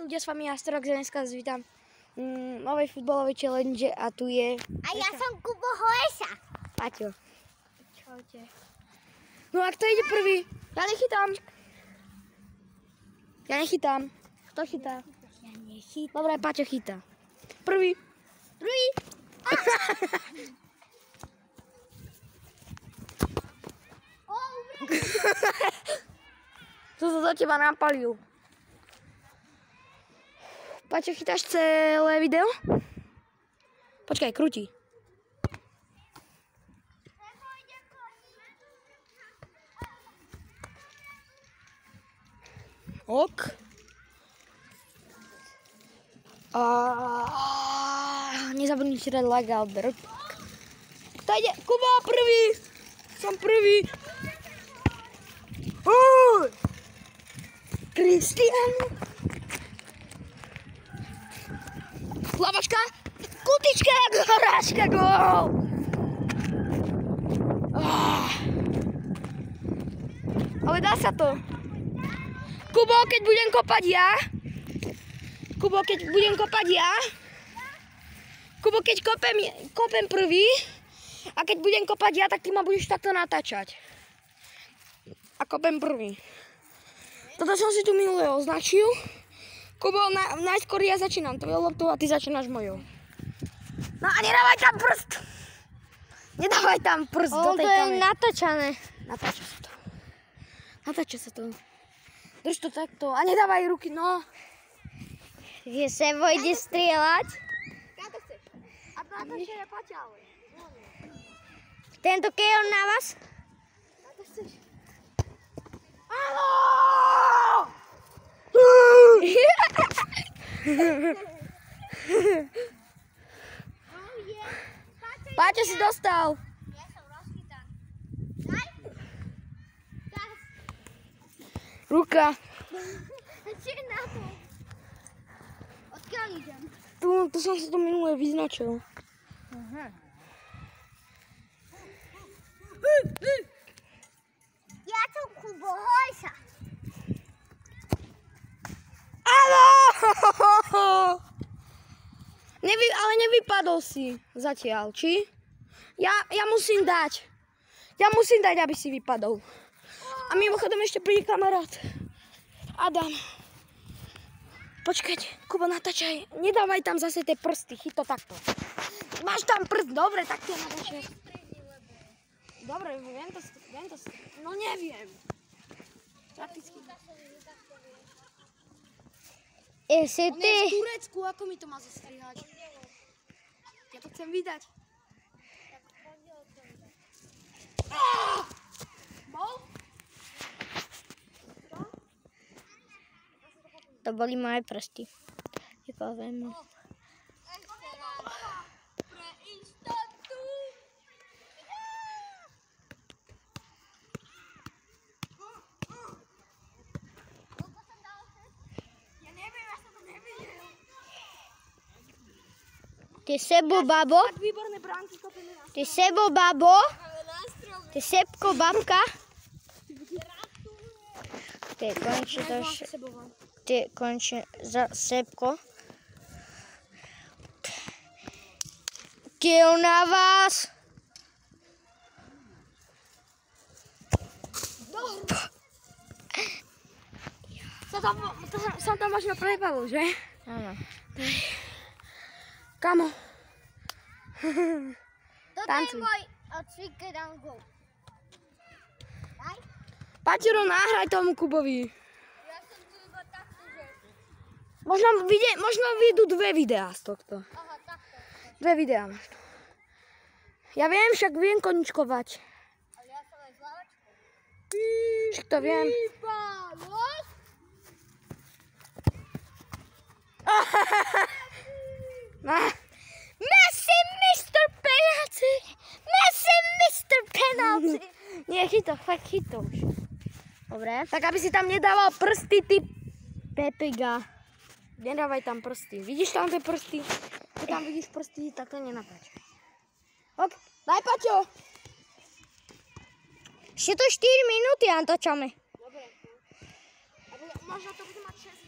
ľudia, s vami Astrok, dneska vás vítam novej futbalovej challenge a tu je... A ja som Kubo Hoesa. Paťo. Čaute. No a kto ide prvý? Ja nechytám. Ja nechytám. Kto chytá? Ja nechytám. Dobre, Paťo chytá. Prvý. Druhý. To sa do teba napalil. Paťo, chytáš celé video? Počkaj, krúti. Ok. Nezabudni si dať like a odber. Kto ide? Kubo, prvý! Som prvý! Kristián! Lavaška! Kutička! Goráška! Gól! Ale dá sa to. Kubo, keď budem kopať ja. Kubo, keď kopem prvý. A keď budem kopať ja, tak ty ma budeš takto natáčať. A kopem prvý. Toto som si tu minulé označil. Kubo, najskôr ja začínam tvojou loptou a ty začínaš mojou. No a nedávaj tam prst! Nedávaj tam prst do tej kamery. To je natáčané. Natáča sa to. Drž to takto a nedávaj ruky, no. Že sa vojde strieľať. Kako chceš? A natáča je Paťa, ale. Tento kejon na vás? Kako chceš? Áno! Paťa si dostal. Ja som rozchytaný. Ruka. Čo je na to? Odkiaľ idem? Tu som si to minulé vyznačil. Ja som Kubo Hoesa. Áno! Ale nevypadol si zatiaľ, či? Ja musím dať. Aby si vypadol. A mimochodom ešte príde kamarát. Adam. Počkať, Kubo, natáčaj. Nedávaj tam zase tie prsty, chyť to takto. Máš tam prst, dobre, tak tie natáčaj. Dobre, viem to. No neviem. Prakticky. Ešte On ty. je v Turecku, ako mi to má zastrihať? Ja to chcem vydať. Bol? To boli moje prsty. Poviem. Ty sebo, babo. Tak výborné bránky kopíme na Ty sebo, babo. Ty sebko, babka. Ty končí za sebko. Kiel na vás. Sa tam možno prejbalo, že? Áno. Kamo. Toto Tancuj. je môj cvik, keď dám gól. Paťuro, nahraj tomu Kubovi. Ja som tu iba takto, že... Možno vyjdú 2 videá z tohto. Aha, takto. 2 videá máš tu. Ja viem, však viem koničkovať. Ale ja som aj z lavačkou. Však to viem. Výpalos! Messi, Mr. Penalty! Messi, Mr. Penalty! Nie, fakt chyto už. Dobre. Tak aby si tam nedával prsty, ty Pepiga. Nedávaj tam prsty. Vidíš tam tie prsty? Keď tam vidíš prsty, tak to nenatáčaj. Ok, daj Paťo. Ešte to 4 minúty natáčame. Dobre. Možno to bude mať 6